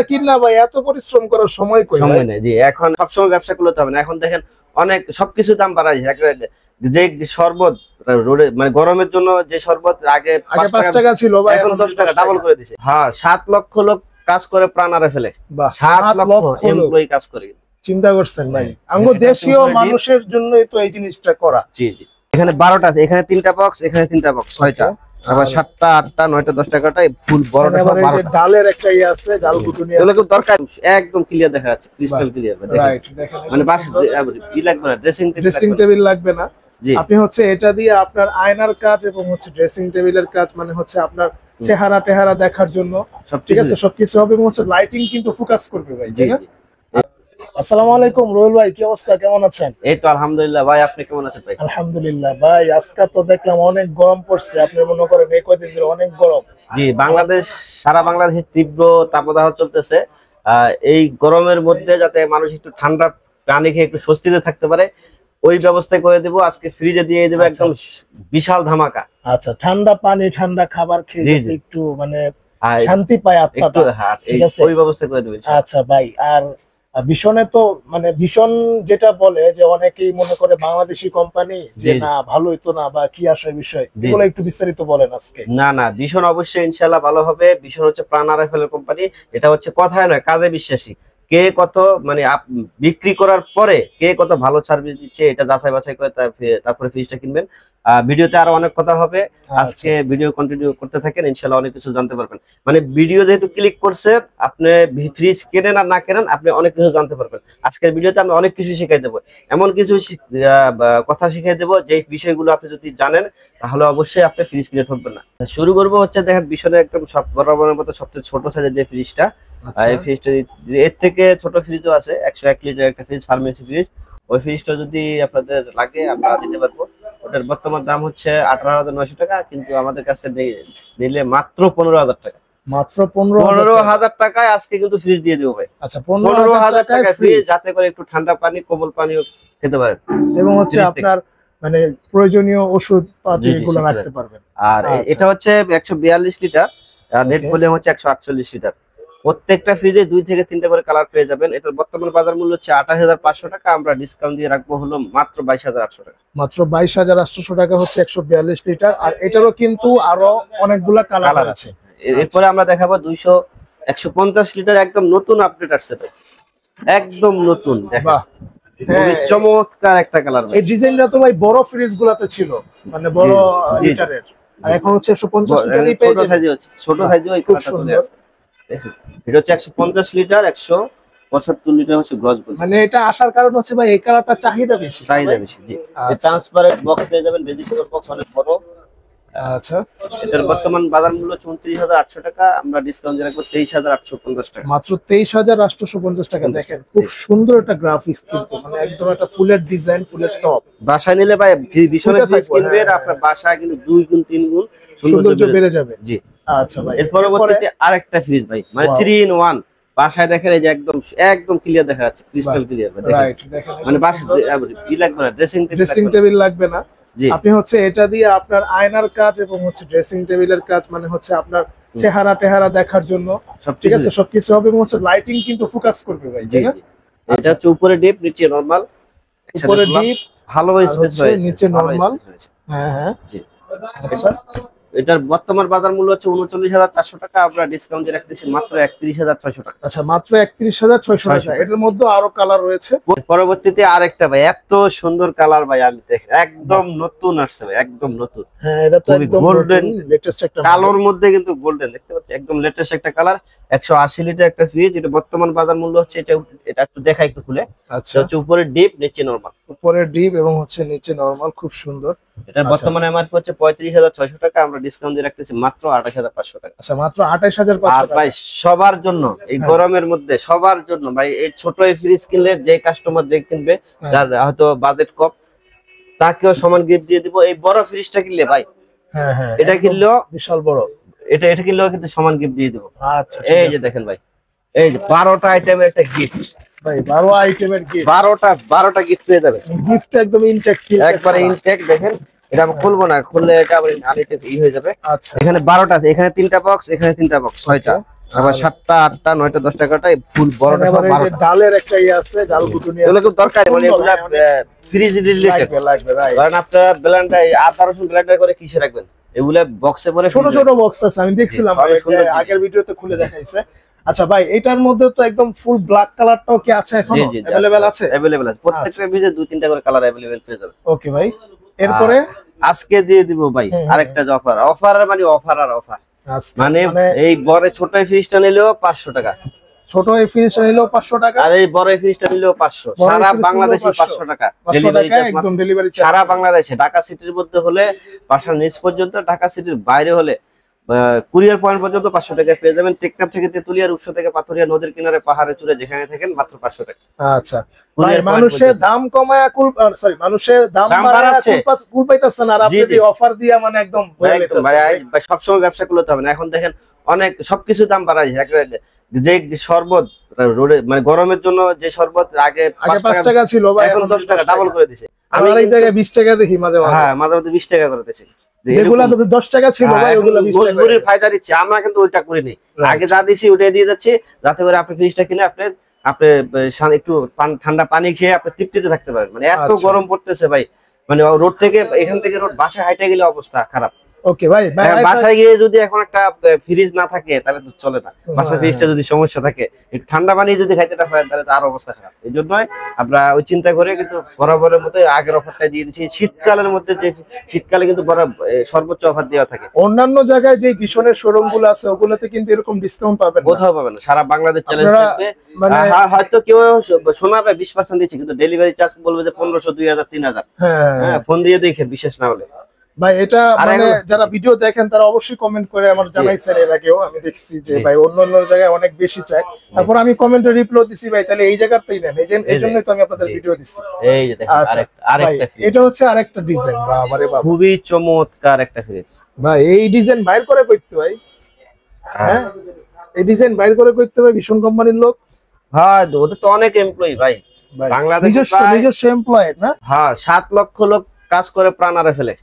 কিনা ভাই এত পরিশ্রম করার সময় কই? সময় নেই জি, এখন সবসময় ব্যবসা করতে হবে না। এখন দেখেন অনেক সবকিছু দাম বাড়াইছে। যে শরবত রোডে মানে গরমের জন্য যে শরবত আগে 5 টাকা ছিল ভাই, এখন 10 টাকা ডাবল করে দিছে। হ্যাঁ, 7 লক্ষ লোক কাজ করে প্রাণ হারে ফেলে। 7 লক্ষ এমপ্লয়ি কাজ করে। চিন্তা করছেন ভাই, আমগো দেশীয় মানুষের জন্যই তো এই জিনিসটা করা। জি জি, এখানে 12টা আছে, এখানে 3টা বক্স, এখানে 3টা বক্স, 6টা, আবার 7টা 8টা 9টা 10 টাকাটাই ফুল বড়টা সব 12টা। ডালের একটা ই আছে, ডাল কুটুনি আছে, এগুলো দরকার একদম ক্লিয়ার দেখা যাচ্ছে, ক্রিস্টাল ক্লিয়ার। রাইট, দেখেন মানে বাস ই লাগবে না, ড্রেসিং টেবিল লাগবে না। আপনি হচ্ছে এটা দিয়ে আপনার আয়নার কাজ এবং হচ্ছে ড্রেসিং টেবিলের কাজ, মানে হচ্ছে আপনার চেহারা টেহারা দেখার জন্য, ঠিক আছে, সবকিছু হবে। এবং হচ্ছে লাইটিং কিন্তু ফোকাস করবে ভাই, তাই না? আসসালামু আলাইকুম রোহেল ভাই, কি অবস্থা, কেমন আছেন? এই তো আলহামদুলিল্লাহ ভাই, আপনি কেমন আছেন ভাই? আলহামদুলিল্লাহ ভাই, আজকে তো দেখলাম অনেক গরম পড়ছে, আপনি মনে করেন এই কয়দিন ধরে অনেক গরম। জি, বাংলাদেশ, সারা বাংলাদেশে তীব্র তাপদাহ চলতেছে। এই গরমের মধ্যে যাতে মানুষ একটু ঠান্ডা পানি খেয়ে একটু স্বস্তিতে থাকতে পারে, ওই ব্যবস্থা করে দেব। আজকে ফ্রিজে দিয়ে দেব একদম বিশাল ধামাকা। আচ্ছা, ঠান্ডা পানি ঠান্ডা খাবার খেয়ে একটু মানে শান্তি পায় আত্মাটা, ঠিক আছে, ওই ব্যবস্থা করে দেব। আচ্ছা ভাই, আর ভীষণে তো মানে ভীষণ যেটা বলে যে অনেকেই মনে করে বাংলাদেশি কোম্পানি যে না ভালোই তো না, বা কি আসলে বিষয়, এগুলো একটু বিস্তারিত বলেন আজকে। না না, ভীষণ অবশ্যই ইনশাআল্লাহ ভালো হবে। ভীষণ হচ্ছে প্রাণ আরএফএল কোম্পানি, এটা হচ্ছে কথায় নয় কাজে বিশ্বাসী। কে কত মানে বিক্রি করার পরে কে কত ভালো সার্ভিস দিচ্ছে এটা যাচাই বাছাই করে তারপরে ফ্রিজটা কিনবেন। ভিডিওতে আরো অনেক কথা হবে, আজকে ভিডিও কন্টিনিউ করতে থাকেন, ইনশাআল্লাহ অনেক কিছু জানতে পারবেন। মানে ভিডিও যেহেতু ক্লিক করছে, আপনি ফ্রিজ কেনেন আর না কেনেন, আপনি অনেক কিছু জানতে পারবেন। আজকের ভিডিওতে আমি অনেক কিছু শিখাই দেবো, এমন কিছু কথা শিখাই দেবো যে বিষয়গুলো আপনি যদি জানেন তাহলে অবশ্যই আপনি ফ্রিজ কিনে ঠকবেন না। শুরু করবো হচ্ছে দেখেন বিষয়ে একদম সব বরাবরের মতো সবচেয়ে ছোট সাইজের যে ফ্রিজটা, এই ফ্রিজটা এর থেকে ছোট ফ্রিজও আছে, 101 লিটার একটা ফ্রিজ, ফার্মেসি ফ্রিজ। ওই ফ্রিজটা যদি আপনাদের লাগে আমরা দিতে পারবো। ওটার বর্তমান দাম হচ্ছে 18,900 টাকা, কিন্তু আমাদের কাছে নিলে মাত্র 15,000 টাকা। মাত্র 15,000 টাকায় আজকে কিন্তু ফ্রিজ দিয়ে দেবো ভাই। আচ্ছা, 15,000 টাকায় ফ্রিজ, যাতে করে একটু ঠান্ডা পানি, কোমল পানিও খেতে পারেন, এবং হচ্ছে আপনার মানে প্রয়োজনীয় ওষুধ পাতি এগুলো রাখতে পারবেন। আর এটা হচ্ছে 142 লিটার, আর নেট ভলিউম হচ্ছে 148 লিটার। প্রত্যেকটা ফ্রিজে 2 থেকে 3টা করে কালার পেয়ে যাবেন। এটার বর্তমান বাজার মূল্য হচ্ছে 28,500 টাকা, আমরা ডিসকাউন্ট দিয়ে রাখবো হলো মাত্র 22,800 টাকা। মাত্র 22,800 টাকা হচ্ছে 142 লিটার। আর এটারও কিন্তু আরো অনেকগুলা কালার আছে। এরপরে আমরা দেখাবো 150 লিটার একদম নতুন আপডেট আসছে, একদম নতুন, বাহ চমৎকার একটা কালার। এই ডিজাইনটা তো ভাই বড় ফ্রিজ গুলাতে ছিল, মানে বড় লিটারের, আর এখন হচ্ছে 150 লিটারই পেয়ে যাবেন। ছোট সাইজে এই কালারটা চলে আসছে। এটা হচ্ছে 150 লিটার, 175 লিটার হচ্ছে গ্রস বল। মানে এটা আসার কারণ হচ্ছে ভাই এই কালারটা চাহিদা বেশি, জি। এই ট্রান্সপারেন্ট বক্স পেয়ে যাবেন, ভেজিটেবল বক্স অনেক বড়। আচ্ছা, এটার বর্তমান বাজার মূল্য 34,800 টাকা, আমরা ডিসকাউন্ট দিয়ে রাখবো 23,850 টাকা। মাত্র 23,850 টাকা। দেখেন খুব সুন্দর একটা গ্রাফিক্স, কিন্তু মানে একদম একটা ফুলের ডিজাইন, ফুলের টপ। বাসায় নিলে ভাই ভীষণ কিনবেন, আপনার বাসায় কিন্তু 2 গুণ 3 গুণ সৌন্দর্য বেড়ে যাবে। জি। আচ্ছা ভাই, এর পরবর্তীতে আরেকটা ফ্রিজ ভাই, মানে 3 in 1। বাসায় দেখেন এই যে একদম ক্লিয়ার দেখা যাচ্ছে, ক্রিস্টাল ক্লিয়ার। রাইট, দেখেন মানে বাসায় ই লাগবে না, ড্রেসিং টেবিল লাগবে না। আপনি হচ্ছে এটা দিয়ে আপনার আয়নার কাজ এবং হচ্ছে ড্রেসিং টেবিলের কাজ, মানে হচ্ছে আপনার চেহারা টেহারা দেখার জন্য, ঠিক আছে, সবকিছু হবে। এবং হচ্ছে লাইটিং কিন্তু ফোকাস করবে ভাই, তাই না? এটা হচ্ছে উপরে ডিপ, নিচে নরমাল। উপরে ডিপ ভালো স্পেস রয়েছে, নিচে নরমাল। হ্যাঁ হ্যাঁ, জি। আচ্ছা, এটার বর্তমান বাজার মূল্য হচ্ছে 39,400 টাকা, আমরা ডিসকাউন্ট দিয়ে রাখতেছি মাত্র 31,600 টাকা। আচ্ছা, মাত্র 31,600 টাকা। এটার মধ্যে আরো কালার রয়েছে। পরবর্তীতে আরেকটা ভাই, এত সুন্দর কালার ভাই, আমি দেখি একদম নতুন আসছে ভাই, একদম নতুন। হ্যাঁ, এটা তো একদম গোল্ডেন লেটেস্ট একটা কালার মধ্যে, কিন্তু গোল্ডেন দেখতে পাচ্ছেন, একদম লেটেস্ট একটা কালার। 180 লিটার একটা ফ্রিজ, এটা বর্তমান বাজার মূল্য হচ্ছে, এটা একটু দেখা একটু খুলে। আচ্ছা, হচ্ছে উপরে ডিপ, নিচে নরমাল। উপরে ডিপ এবং হচ্ছে নিচে নরমাল, খুব সুন্দর। এটার বর্তমানে এমআরপি হচ্ছে 35,600 টাকা, আমরা ডিসকাউন্ট দিয়ে রাখতেছি মাত্র 28,500 টাকা। আচ্ছা, মাত্র 28,500 টাকা। ভাই সবার জন্য এই গরমের মধ্যে, সবার জন্য ভাই, এই ছোট এই ফ্রিজ কিনলে যে কাস্টমার যে কিনবে, যার হয়তো বাজেট কম, তাকেও সমান গিফট দিয়ে দিব। এই বড় ফ্রিজটা কিনলে ভাই, হ্যাঁ হ্যাঁ, এটা কিনলেও বিশাল বড়, এটা কিনলেও কিন্তু সমান গিফট দিয়ে দিব। আচ্ছা, এই যে দেখেন ভাই, এই যে 12টা আইটেমের একটা গিফট ভাই, 12 আইটেমের গিফট, 12টা গিফট পেয়ে যাবে। গিফট একদম ইনটেক, একবারে ইনটেক। দেখেন এটা আমি খুলবো না, খুললে এটা আবার আনইনটেক হয়ে যাবে। আচ্ছা, এখানে 12টা আছে, এখানে 3টা বক্স, এখানে 3টা বক্স, 6টা, আবার 7টা 8টা 9টা 10টা কাটা ফুল বড়টা সব 12টা। ডালের একটা আছে, ডাল কুটুনি আছে, এগুলো খুব দরকারি, মানে এগুলা ফ্রিজ রিলেটেড লাগবে রাইট। কারণ আপনারা ব্লেন্ডার আদা রসুন ব্লেন্ডার করে কিসে রাখবেন, এগুলা বক্সে ভরে ছোট ছোট বক্স আছে, আমি দেখছিলাম আগের ভিডিওতে খুলে দেখাইছে। আচ্ছা ভাই, এটার মধ্যে তো একদম ফুল ব্ল্যাক কালারটাও কি আছে এখন अवेलेबल আছে? अवेलेबल আছে, প্রত্যেকটা ফ্রিজে 2-3টা করে কালার अवेलेबल পেয়ে যাবেন। ওকে ভাই, এরপরে আজকে দিয়ে দিব ভাই আরেকটা অফার মানে অফার আর অফার। মানে এই বড় ছোট ফ্রিজটা নিলেও 500 টাকা, ছোট এই ফ্রিজটা নিলেও 500 টাকা, আর এই বড় ফ্রিজটা নিলেও 500, সারা বাংলাদেশে 500 টাকা ডেলিভারি চার্জ, একদম ডেলিভারি চার্জ সারা বাংলাদেশে। ঢাকা সিটির মধ্যে হলে বাসার নিচ পর্যন্ত, ঢাকা সিটির বাইরে হলে কুরিয়ার পয়েন্ট পর্যন্ত 500 টাকায় পেয়ে যাবেন। টেকনাফ থেকে তেতুলিয়া, রূপসা থেকে পাথরিয়া, নদীর কিনারে, পাহাড়ে চূড়ে যেখানে থাকেন মাত্র 500 টাকা। আচ্ছা ভাই, মানুষের দাম কমায়া মানুষের দাম বাড়াচ্ছে, কুল পাইতাছে না, আর আপনি এই অফার দিয়া মানে একদম ভাই সব সময় ব্যবসা করতে হবে না। এখন দেখেন অনেক সবকিছু দাম বাড়াইছে। যে শরবত মানে গরমের জন্য যে শরবত আগে 5 টাকা ছিল ভাই, এখন 10 টাকা ডাবল করে দিয়েছে। আমি এই জায়গায় 20 টাকা দেখি মাঝে মাঝে। হ্যাঁ, মাঝে মাঝে 20 টাকা করে দিয়েছে। যেগুলা 10 টাকা ছিল ভাই, ওগুলা 20 টাকা মজবুরির ফায়দা দিচ্ছে। আমরা কিন্তু ওইটা করিনি, আগে যা দিছি ওটাই দিয়ে যাচ্ছি, যাতে করে আপনি ফ্রিজটা কিনে আপনি একটু ঠান্ডা পানি খেয়ে আপনি তৃপ্তিতে থাকতে পারেন। মানে এত গরম পড়তেছে ভাই, মানে রোড থেকে এখান থেকে রোড বাসায় হাইটে গেলে অবস্থা খারাপ। ওকে ভাই, বাসায় গিয়ে যদি এখন একটা ফ্রিজ না থাকে তাহলে তো চলে না। বাসায় ফ্রিজটা যদি সমস্যা থাকে, একটু ঠান্ডা পানি যদি খাইতে না পারেন তাহলে তো আরো অবস্থা খারাপ। এই জন্যই আমরা ওই চিন্তা করে কিন্তু বরাবরের মতো আগের অফারটা দিয়ে দিচ্ছি। শীতকালের মধ্যে যে শীতকালে কিন্তু সর্বোচ্চ অফার দেওয়া থাকে। অন্যান্য জায়গায় যে ভীষণের শোরুম গুলো আছে ওগুলোতে কিন্তু এরকম ডিসকাউন্ট পাবেন না, কোথাও পাবেন না। সারা বাংলাদেশ চ্যালেঞ্জ থাকবে। মানে হয়তো কেউ শোনাবে 20% দিচ্ছে, কিন্তু ডেলিভারি চার্জ বলবে যে 1500, 2000, 3000। হ্যাঁ, ফোন দিয়ে দেখে বিশেষ না হলে ভাই। এটা মানে যারা ভিডিও দেখেন তারা অবশ্যই কমেন্ট করে আমার জানাইছেন, এর আগেও আমি দেখছি যে ভাই অন্য অন্য জায়গায় অনেক বেশি চাই, তারপর আমি কমেন্টে রিপ্লাই দিছি ভাই তাহলে এই জায়গাতেই নেন, এই জন্যই তো আমি আপনাদের ভিডিও দিচ্ছি। এই যে দেখেন আরেকটা এটা হচ্ছে আরেকটা ডিজাইন, বাবারে বাবা খুবই চমৎকার একটা ফ্রিজ ভাই। এই ডিজাইন বাইর করে কইতে ভাই, হ্যাঁ এই ডিজাইন বাইর করে কইতে ভাই ভীষণ কোম্পানির লোক। হ্যাঁ, ওদের তো অনেক এমপ্লয়ি ভাই, বাংলাদেশে নিজস্ব এমপ্লয়ি না। হ্যাঁ, 7 লক্ষ লোক কাজ করে প্রাণারে ফেলে,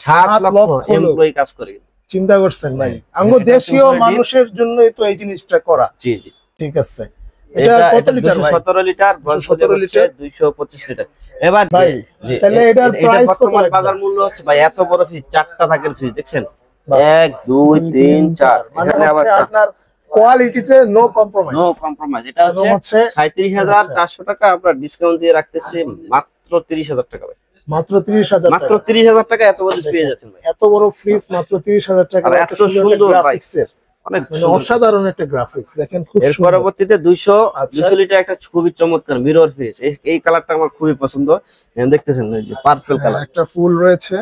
7 লক্ষ এমপ্লয়ি কাজ করে। চিন্তা করছেন ভাই, আঙ্গো দেশীয় মানুষের জন্যই তো এই জিনিসটা করা। জি জি, ঠিক আছে। এটা কত লিটার ভাই? 17 লিটার, 17 লিটার, 225 লিটার। এবার ভাই তাহলে এটার প্রাইস কত? বাজার মূল্য হচ্ছে ভাই, এত বড় ফ্রিজ, 4টা থাকের ফ্রিজ দেখছেন, 1 2 3 4, এখানে আবার আপনার কোয়ালিটিতে নো কম্প্রোমাইজ, নো কম্প্রোমাইজ। এটা হচ্ছে 37400 টাকা, আমরা ডিসকাউন্ট দিয়ে রাখতেছি মাত্র 30000 টাকা ভাই। মাত্র 30000 মাত্র 30000 টাকা এত বড় ফ্রিজ পেয়ে যাচ্ছেন ভাই। এত বড় ফ্রিজ মাত্র 30000 টাকা, এত সুন্দর গ্রাফিক্সের, অনেক অসাধারণ একটা গ্রাফিক্স দেখেন, খুব সুন্দর। এর পরবর্তীতে 200 লিটার একটা খুবই চমৎকার মিরর ফ্রিজ। এই কালারটা আমার খুবই পছন্দ, দেখতেছেন এই যে পার্পল কালার, একটা ফুল রয়েছে,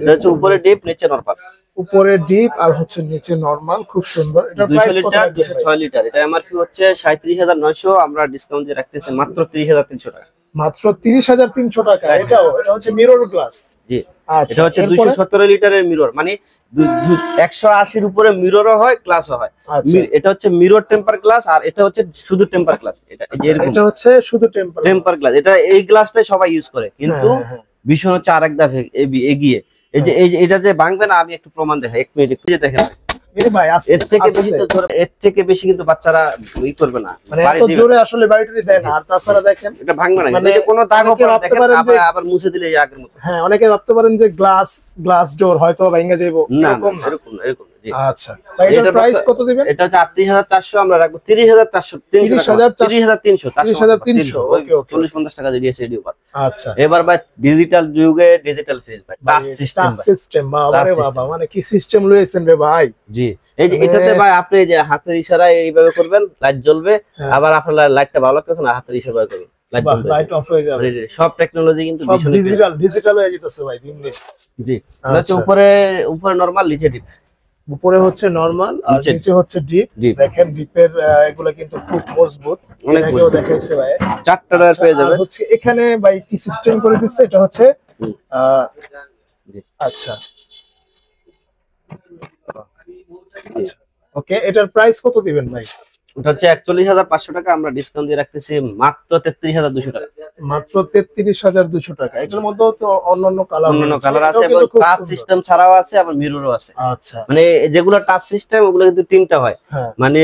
এটা হচ্ছে উপরে ডিপ নিচে নরমাল, উপরে ডিপ আর হচ্ছে নিচে নরমাল, খুব সুন্দর। এটা প্রাইস কত? 206 লিটার। এটা এমআরপি হচ্ছে 37900, আমরা ডিসকাউন্ট দিয়ে রাখতেছি মাত্র 30300 টাকা। মাত্র 30300 টাকা। এটা হচ্ছে মিরর গ্লাস। জি, এটা হচ্ছে 217 লিটারের মিরর, মানে 180 এর উপরে মিররও হয়, গ্লাসও হয়। এটা হচ্ছে মিরর টেম্পার গ্লাস, আর এটা হচ্ছে শুধু টেম্পার গ্লাস। এটা হচ্ছে শুধু টেম্পার গ্লাস। এটা এই গ্লাসটাই সবাই ইউজ করে, কিন্তু ভীষণ হচ্ছে আরেক ধাপ এগিয়ে। এই যে এটা যে ভাঙবে না, আমি একটু প্রমাণ দেখাই, 1 মিনিট একটু দেখেন। এর থেকে বেশি কিন্তু বাচ্চারা ই করবে না, মানে এত জোরে আসলে বাড়িটারি দেয় না। আর তাছাড়া দেখেন এটা ভাঙবে না, মানে কোনো দাগও পড়ে না, আবার মুছে দিলে এই আগের মতো। হ্যাঁ, অনেকে ভাবতে পারেন যে গ্লাস ডোর হয়তো ভেঙে যাবে, এরকম জি। আচ্ছা, ভাই এটার প্রাইস কত দিবেন? এটা হচ্ছে 38400, আমরা রাখবো 30400, 30300। ওকে, 40-50 টাকা দিয়ে এডিও পার। আচ্ছা, এবার ভাই ডিজিটাল যুগে ডিজিটাল ফ্রিজ ভাই, টাচ সিস্টেম, বাবারে বাবা, মানে কি সিস্টেম লয়েছেন রে ভাই। জি, এই যে এটাতে ভাই আপনি যে হাতের ইশারায় এইভাবে করবেন, লাইট জ্বলবে, আবার আপনার লাইটটা ভালো লাগতেছে না, হাতের ইশারায় করবেন, লাইট অফ হয়ে যাবে। সব টেকনোলজি কিন্তু ডিজিটাল হয়ে যেতেছে ভাই দিন দিন। জি, এটা উপরে নরমাল, নিচে ডিপ। উপরে হচ্ছে নরমাল আর নিচে হচ্ছে ডিপ। দেখেন ডিপের এগুলা কিন্তু খুব মজবুত, অনেকেও দেখাইছে ভাই। 4টা টায়ার পেয়ে যাবে। হচ্ছে এখানে ভাই কি সিস্টেম করে দিচ্ছে, এটা হচ্ছে আচ্ছা আচ্ছা, ওকে। এটার প্রাইস কত দিবেন ভাই? এটা হচ্ছে 41500 টাকা, আমরা ডিসকাউন্ট দিয়ে রাখতেছি মাত্র 33200 টাকা। মাত্র 33,200 টাকা। এটার মধ্যেও তো অন্যান্য কালার আছে এবং টাচ সিস্টেম ছাড়াও আছে, আবার মিররও আছে। আচ্ছা, মানে যেগুলো টাচ সিস্টেম ওগুলো কিন্তু তিনটা হয়, মানে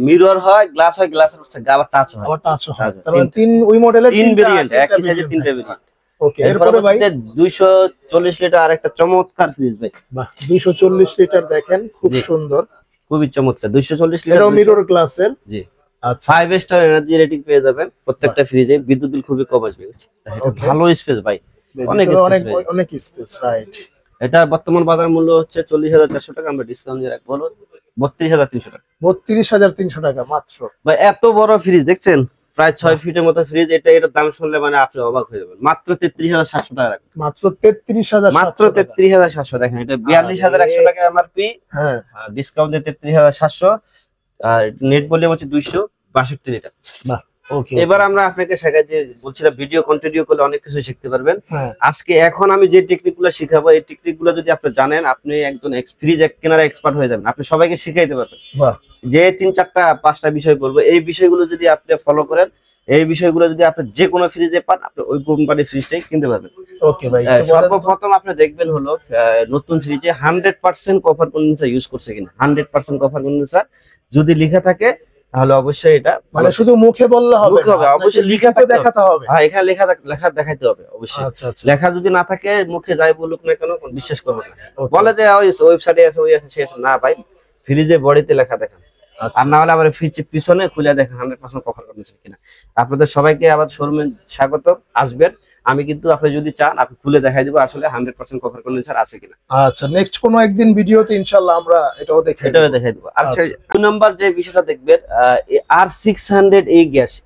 মিরর হয়, গ্লাস হয়, গ্লাসের আবার টাচ হয়, আবার টাচ হয়। তার মানে তিন ওই মডেলের তিন ভেরিয়েন্ট, একই সাইজে তিনটা ভেরিয়েন্ট। ওকে, এরপরে ভাই 240 লিটার আরেকটা চমৎকার ফ্রিজ ভাই। বাহ, 240 লিটার দেখেন, খুব সুন্দর, খুবই চমৎকার। 240 লিটার, এটা মিরর গ্লাসের। জি, আচ্ছা, 5 স্টার এনার্জি রেটিং পেয়ে যাবেন প্রত্যেকটা ফ্রিজে। বিদ্যুৎ বিল খুবই কম আসবে। ভালো স্পেস ভাই, অনেক স্পেস, রাইট। এটা বর্তমান বাজার মূল্য হচ্ছে 40,400 টাকা, আমরা ডিসকাউন্ট দিয়ে রাখবো 32,300 টাকা। 32,300 টাকা মাত্র ভাই। এত বড় ফ্রিজ দেখছেন, প্রায় 6 ফিটের মতো ফ্রিজ। এটার দাম শুনলে মানে আপনি অবাক হয়ে যাবেন। মাত্র 33,700 টাকা, মাত্র 33,700। দেখেন, এটা 42,100 টাকা এমআরপি, হ্যাঁ, ডিসকাউন্ট দিয়ে 33,700। আর নেট ভলিউম হচ্ছে 262 লিটার। বাহ, ওকে। এবার আমরা আপনাকে শেখাই যে বলছিলাম, ভিডিও কন্টিনিউ করলে অনেক কিছু শিখতে পারবেন। আজকে এখন আমি যে টেকনিকগুলো শিখাবো, এই টেকনিকগুলো যদি আপনি জানেন, আপনি একজন ফ্রিজ কেনার এক্সপার্ট হয়ে যাবেন। আপনি সবাইকে শিখাইতে পারবেন। যে 3-4-5টা বিষয় বলবো, এই বিষয়গুলো যদি আপনি ফলো করেন, এই বিষয়গুলো যদি আপনি যে কোনো ফ্রিজে পান, আপনি ওই কোম্পানির ফ্রিজটাই কিনতে পারবেন। ওকে ভাই, সর্বপ্রথম আপনি দেখবেন হলো নতুন ফ্রিজে 100% কপার কন্ডেন্সার ইউজ করছে কিনা। 100% কপার কন্ডেন্সার যদি লেখা থাকে তাহলে অবশ্যই এটা, মানে শুধু মুখে বললে হবে না, অবশ্যই লেখা দেখাতে হবে। হ্যাঁ, এখানে লেখা দেখাইতে হবে অবশ্যই। লেখা যদি না থাকে, মুখে যাই বলুক না কেন, বিশ্বাস করবে না। বলে যে ওই ওয়েবসাইটে আছে, ওই আছে, না ভাই, ফ্রিজে বডিতে লেখা দেখান। আর না হলে আবার ফ্রিজ পিছনে খুলে দেখেন 100% কভার কন্ডিশন কিনা। আপনাদের সবাইকে আবার শোরুমে স্বাগত, আসবেন। আমি কিন্তু আপনি যদি চান, আপনি খুলে দেখাই দিব আসলে 100% কভার কন্ডিশন আছে কিনা। আচ্ছা, নেক্সট কোন একদিন ভিডিওতে ইনশাআল্লাহ আমরা এটাও দেখাই দিব। আচ্ছা, 2 নাম্বার যে বিষয়টা দেখবেন, R600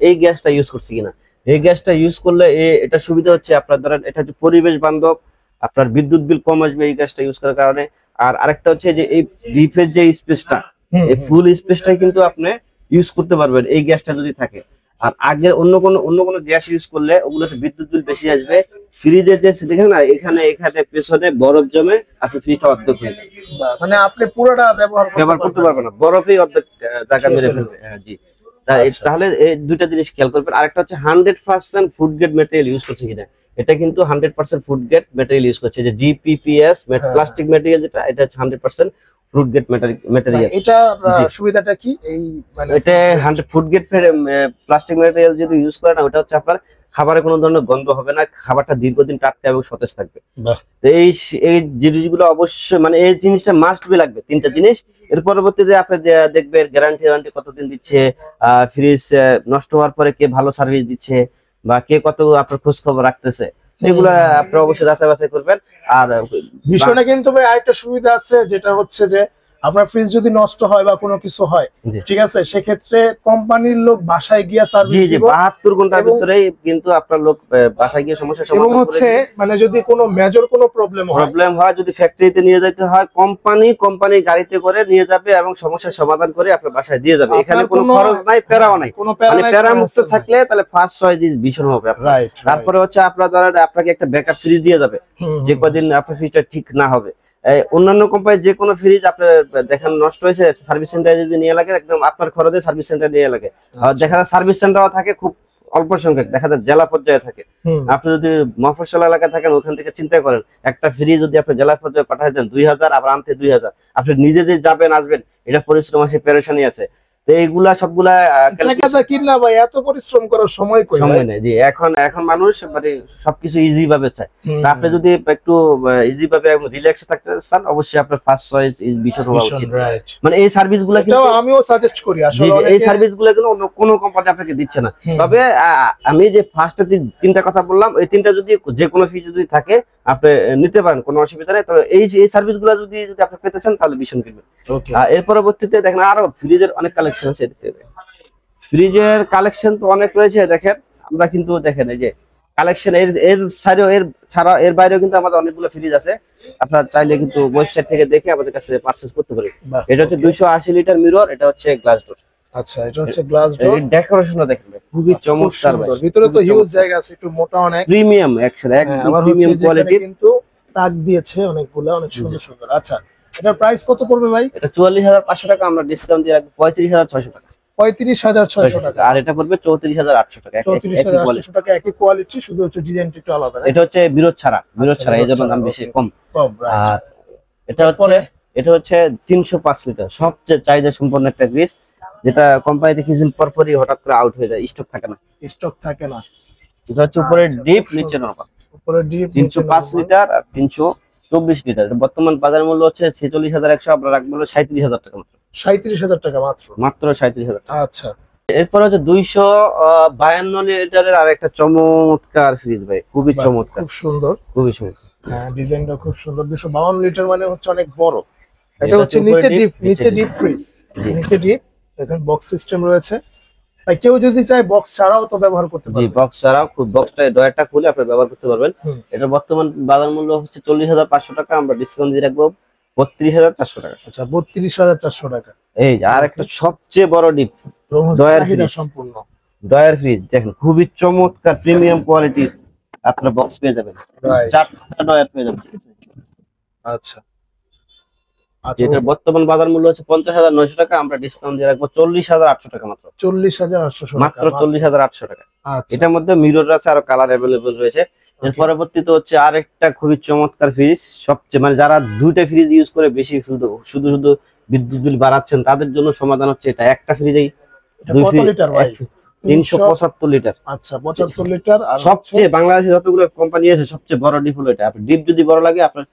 এই গ্যাসটা ইউজ করছি কিনা। এই গ্যাসটা ইউজ করলে এটা সুবিধা হচ্ছে, আপনার ধরেন এটা হচ্ছে পরিবেশ বান্ধব, আপনার বিদ্যুৎ বিল কম আসবে এই গ্যাসটা ইউজ করার কারণে। আর আরেকটা হচ্ছে যে এই ডিপের যে স্পেসটা, এই ফুল স্পেসটাই কিন্তু আপনি ইউজ করতে পারবেন এই গ্যাসটা যদি থাকে। আর আগের অন্য কোনো গ্যাস ইউজ করলে ওগুলোতে বিদ্যুৎ বিল বেশি আসবে। ফ্রিজের যে দেখেন না, এখানে পেছনে বরফ জমে আপনি ফ্রিজটা অর্ধেক হয়ে যাবে, মানে আপনি পুরোটা ব্যবহার করতে পারবেন না, বরফেই অর্ধেক জায়গা মেরে ফেলবে। জি, তাহলে এই দুইটা জিনিস খেয়াল করবেন। আরেকটা হচ্ছে 100% ফুড গ্রেড ম্যাটেরিয়াল ইউজ করছে কিনা। এটা কিন্তু 100% ফুড গ্রেড ম্যাটেরিয়াল ইউজ করছে, যে জিপিপিএস প্লাস্টিক ম্যাটেরিয়াল যেটা, এটা হচ্ছে 100% ফুড গ্রেড ম্যাটেরিয়াল। এটা সুবিধাটা কি? এই মানে এটা 100 ফুড গ্রেড প্লাস্টিক ম্যাটেরিয়াল যদি ইউজ করেন, ওটা হচ্ছে আপনার খাবারে কোনো ধরনের গন্ধ হবে না, খাবারটা দীর্ঘদিন টাটকা এবং সতেজ থাকবে। এই জিনিসগুলো অবশ্যই, মানে এই জিনিসটা মাস্ট বি লাগবে, 3টা জিনিস। এর পরবর্তীতে আপনি দেখবেন গ্যারান্টি কতদিন দিচ্ছে, ফ্রিজ নষ্ট হওয়ার পরে কে ভালো সার্ভিস দিচ্ছে, বা কে কত আপনার খোঁজ খবর রাখতেছে, এগুলো আপনি অবশ্যই যাচাই বাছাই করবেন। আর বিষয়টা কিন্তু ভাই আরেকটা সুবিধা আছে, যেটা হচ্ছে যে আপনার ফ্রিজ যদি নষ্ট হয় বা কোনো কিছু হয়, ঠিক আছে, সেক্ষেত্রে কোম্পানির লোক বাসায় গিয়ে সার্ভিস দিবে। 72 ঘন্টার ভিতরে কিন্তু আপনার লোক বাসায় গিয়ে সমস্যা সমাধান করে। এবং হচ্ছে মানে যদি কোনো মেজর কোনো প্রবলেম হয়, যদি ফ্যাক্টরিতে নিয়ে যেতে হয়, কোম্পানি গাড়িতে করে নিয়ে যাবে এবং সমস্যার সমাধান করে আপনার বাসায় দিয়ে যাবে। এখানে কোনো খরচ নাই, প্যারাও নাই। মানে প্যারা মুক্ত থাকলে তাহলে ফার্স্ট চয়েস ভীষণ হবে আপনার। তারপরে হচ্ছে আপনাকে একটা ব্যাকআপ ফ্রিজ দিয়ে যাবে, যে কদিন আপনার ফ্রিজটা ঠিক না হবে। অন্যান্য কোম্পানির যে কোনো ফ্রিজ আপনার দেখেন নষ্ট হয়েছে, সার্ভিস সেন্টারে যদি নিয়ে লাগে, একদম আপনার খরচে সার্ভিস সেন্টার নিয়ে লাগে। আর দেখা যায় সার্ভিস সেন্টারও থাকে খুব অল্প সংখ্যক, দেখা যায় জেলা পর্যায়ে থাকে। আপনি যদি মফস্বল এলাকায় থাকেন, ওখান থেকে চিন্তা করেন, একটা ফ্রিজ যদি আপনি জেলা পর্যায়ে পাঠাই দেন 2000, আবার আনতে 2000, আপনি নিজে যে যাবেন আসবেন, এটা পরিশ্রম আছে, পেরেশানি আছে। তো এইগুলা সবগুলা কিনলা ভাই, এত পরিশ্রম করার সময় নেই। জি, এখন মানুষ মানে সবকিছু ইজি ভাবে চায়। আপনি যদি একটু ইজি ভাবে রিল্যাক্সে থাকতে চান, অবশ্যই আপনার ফার্স্ট চয়েস ইজ ভীষণ হওয়া উচিত। মানে এই সার্ভিসগুলো কিন্তু আমিও সাজেস্ট করি আসলে, এই সার্ভিসগুলো কিন্তু অন্য কোনো কোম্পানি আপনাকে দিচ্ছে না। তবে আমি যে ফার্স্টে 3টা কথা বললাম, এই 3টা যদি যে কোনো ফিচার যদি থাকে আপনি নিতে পারেন, কোনো অসুবিধা নেই। তবে এই সার্ভিসগুলো যদি আপনি পেতে চান, তাহলে ভীষণ কিনবেন। এর পরবর্তীতে দেখেন আরো ফ্রিজের অনেক কালেকশন আছে। ফ্রিজের কালেকশন তো অনেক রয়েছে। দেখেন আমরা কিন্তু দেখেন এই যে কালেকশন এর বাইরেও কিন্তু আমাদের অনেকগুলো ফ্রিজ আছে। আপনারা চাইলে কিন্তু ওয়েবসাইট থেকে দেখে আমাদের কাছে পারচেজ করতে পারেন। এটা হচ্ছে 280 লিটার মিরর, এটা হচ্ছে গ্লাস ডোর। আচ্ছা, এটা হচ্ছে গ্লাস ডোর। ডেকোরেশনটা দেখেন খুবই চমৎকার, ভিতরে তো হিউজ জায়গা আছে, একটু মোটা, অনেক প্রিমিয়াম, একদম প্রিমিয়াম কোয়ালিটি কিন্তু তাক দিয়েছে অনেকগুলো, অনেক সুন্দর। আচ্ছা, এটার প্রাইস কত পড়বে ভাই? এটা 44,500 টাকা, আমরা ডিসকাউন্ট দিয়ে রাখবো 35,600 টাকা। 35,600 টাকা, আর এটা পড়বে 34,800 টাকা। 34,800 টাকা, একই কোয়ালিটি, শুধু হচ্ছে ডিজাইনটা একটু আলাদা। এটা হচ্ছে বিরোধ ছাড়া, এই জন্য দাম বেশি কম। আর এটা হচ্ছে 305 লিটার, সবচেয়ে চাহিদা সম্পন্ন একটা ফ্রিজ, যেটা কোম্পানিতে কিছুদিন পর পরই হঠাৎ করে আউট হয়ে যায়, স্টক থাকে না। এটা হচ্ছে উপরে ডিপ, নিচে নরমাল। উপরে ডিপ 305 লিটার আর 324 লিটার। বর্তমান বাজার মূল্য হচ্ছে 46,100, আমরা রাখবো 37,000 টাকা মাত্র। 37,000 টাকা মাত্র 37,000 টাকা। আচ্ছা, এরপর হচ্ছে 252 লিটারের আর একটা চমৎকার ফ্রিজ ভাই, খুবই চমৎকার, খুব সুন্দর, খুবই সুন্দর। হ্যাঁ, ডিজাইনটা খুব সুন্দর। 252 লিটার মানে হচ্ছে অনেক বড়। এটা হচ্ছে নিচে ডিপ ফ্রিজ, নিচে ডিপ, এখানে বক্স সিস্টেম রয়েছে। আর কেউ যদি চায় বক্স ছাড়াও তো ব্যবহার করতে পারবে। জি, বক্স ছাড়াও, বক্সটা ডয়ারটা খুলে আপনি ব্যবহার করতে পারবেন। এটা বর্তমান বাজার মূল্য হচ্ছে 40,500 টাকা, আমরা ডিসকাউন্ট দিয়ে রাখবো 32,400 টাকা। আচ্ছা, 32,400 টাকা। এই আর একটা সবচেয়ে বড় ডিপ ডয়ার ফ্রিজ, সম্পূর্ণ ডয়ার ফ্রিজ, দেখেন খুবই চমৎকার প্রিমিয়াম কোয়ালিটির আপনারা বক্স পেয়ে যাবেন, 4টা ডয়ার পেয়ে যাবেন। আচ্ছা, যেটা বর্তমান বাজার মূল্য হচ্ছে 50,900 টাকা, আমরা ডিসকাউন্ট দিয়ে রাখবো 40,800 টাকা মাত্র। 40,800 মাত্র 40,800 টাকা। এটার মধ্যে মিরর আছে, আরো কালার अवेलेबल রয়েছে। এর পরবর্তীতে হচ্ছে আরেকটা খুবই চমৎকার ফ্রিজ, সবচেয়ে মানে যারা দুইটা ফ্রিজ ইউজ করে বেশি শুধু বিদ্যুৎ বিল বাড়াচ্ছেন, তাদের জন্য সমাধান হচ্ছে এটা। একটা ফ্রিজেই 375 লিটার। আচ্ছা, 75 লিটার। আর সবচেয়ে বাংলাদেশে যতগুলো কোম্পানি আছে সবচেয়ে বড় ডিপ হলো এটা। আপনি ডিপ যদি বড় লাগে আপনার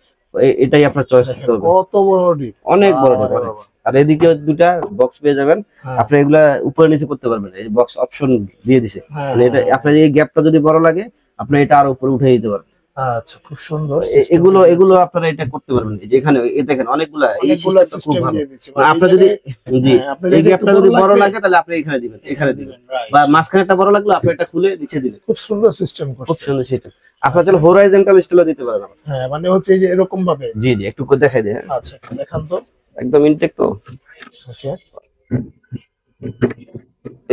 এটাই আপনার চয়েস করতে হবে। কত বড় ডিপ, অনেক বড় ডিপ। আর এদিকে দুটা বক্স পেয়ে যাবেন, আপনি এগুলা উপরে নিচে করতে পারবেন, এই বক্স অপশন দিয়ে দিছে। মানে এটা আপনার এই গ্যাপটা যদি বড় লাগে আপনি এটা আরো উপরে উঠে দিতে পারবেন। আচ্ছা, খুব সুন্দর। এগুলো আপনারা এটা করতে পারবেন। এখানে দেখেন অনেকগুলা সিস্টেম দিয়ে দিচ্ছে। আপনার যদি এই গ্যাপটা যদি বড় লাগে তাহলে আপনি এখানে দিবেন, বা মাঝখানেটা বড় লাগলে আপনি এটা খুলে নিচে দিবেন। খুব সুন্দর সিস্টেম করছে, খুব সুন্দর সিস্টেম। আপনারা চাইলে হরাইজন্টাল স্টাইলও দিতে পারেন। হ্যাঁ, মানে হচ্ছে এই যে এরকম ভাবে। জি, একটু করে দেখাই দেন। আচ্ছা, দেখান তো। একদম ইনটেক তো। ওকে,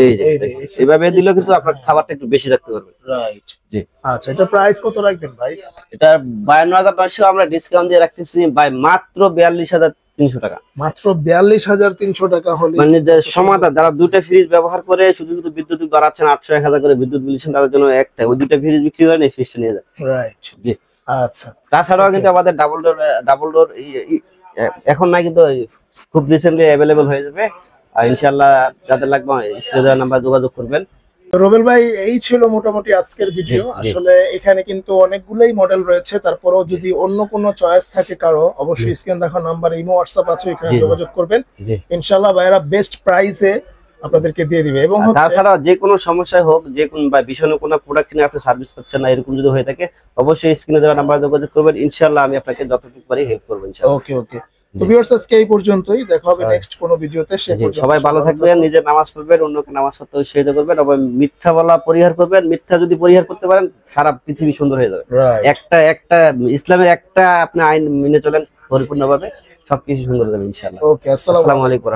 এই যে এভাবে দিলে কিন্তু আপনার খাবারটা একটু বেশি রাখতে পারবেন। রাইট, জি। আচ্ছা, এটা প্রাইস কত রাখবেন ভাই? এটা 52,500, আমরা ডিসকাউন্ট দিয়ে রাখতেছি ভাই মাত্র 42,300 টাকা। মাত্র 42,300 টাকা হলে মানে যে সমাধান, যারা দুটো ফ্রিজ ব্যবহার করে শুধু বিদ্যুৎ বিল বাড়াচ্ছেন, 800-1000 করে বিদ্যুৎ বিল দিচ্ছেন, তাদের জন্য একটা ওই দুটো ফ্রিজ বিক্রি হয় না, এই ফ্রিজটা নিয়ে যায়। রাইট, জি। আচ্ছা, তাছাড়াও কিন্তু আমাদের ডাবল ডোর এখন নাই, কিন্তু খুব রিসেন্টলি অ্যাভেলেবল হয়ে যাবে। আর ইনশাআল্লাহ যাদের লাগবে স্ক্রিনে দেওয়া নাম্বার যোগাযোগ করবেন। রুবেল ভাই, এই ছিল মোটামুটি আজকের ভিডিও। আসলে এখানে কিন্তু অনেকগুলোই মডেল রয়েছে, তারপরেও যদি অন্য কোনো চয়েস থাকে কারো, অবশ্যই স্ক্রিন দেখা নাম্বার, ইমো, হোয়াটসঅ্যাপ আছে, এখানে যোগাযোগ করবেন। ইনশাআল্লাহ ভাইরা বেস্ট প্রাইসে আপনাদেরকে দিয়ে দিবে। এবং তাছাড়া যে কোনো সমস্যা হোক, যে কোনো বা ভীষণ কোনো প্রোডাক্ট কিনে আপনি সার্ভিস পাচ্ছেন না, এরকম যদি হয়ে থাকে অবশ্যই স্ক্রিনে দেওয়া নাম্বার যোগাযোগ করবেন। ইনশাআল্লাহ আমি আপনাকে যতটুকু পারি হেল্প করব ইনশাআল্লাহ। ওকে। তো ভিউয়ার্স, আজকে এই পর্যন্তই, দেখা হবে নেক্সট কোনো ভিডিওতে। সে পর্যন্ত সবাই ভালো থাকবেন, নিজের নামাজ পড়বেন, অন্যকে নামাজ পড়তে উৎসাহিত করবেন, এবং মিথ্যা বলা পরিহার করবেন। মিথ্যা যদি পরিহার করতে পারেন, সারা পৃথিবী সুন্দর হয়ে যাবে। একটা ইসলামের একটা আপনি আইন মেনে চলেন পরিপূর্ণভাবে, সবকিছু সুন্দর হবে ইনশাআল্লাহ। ওকে, আসসালামু আলাইকুম।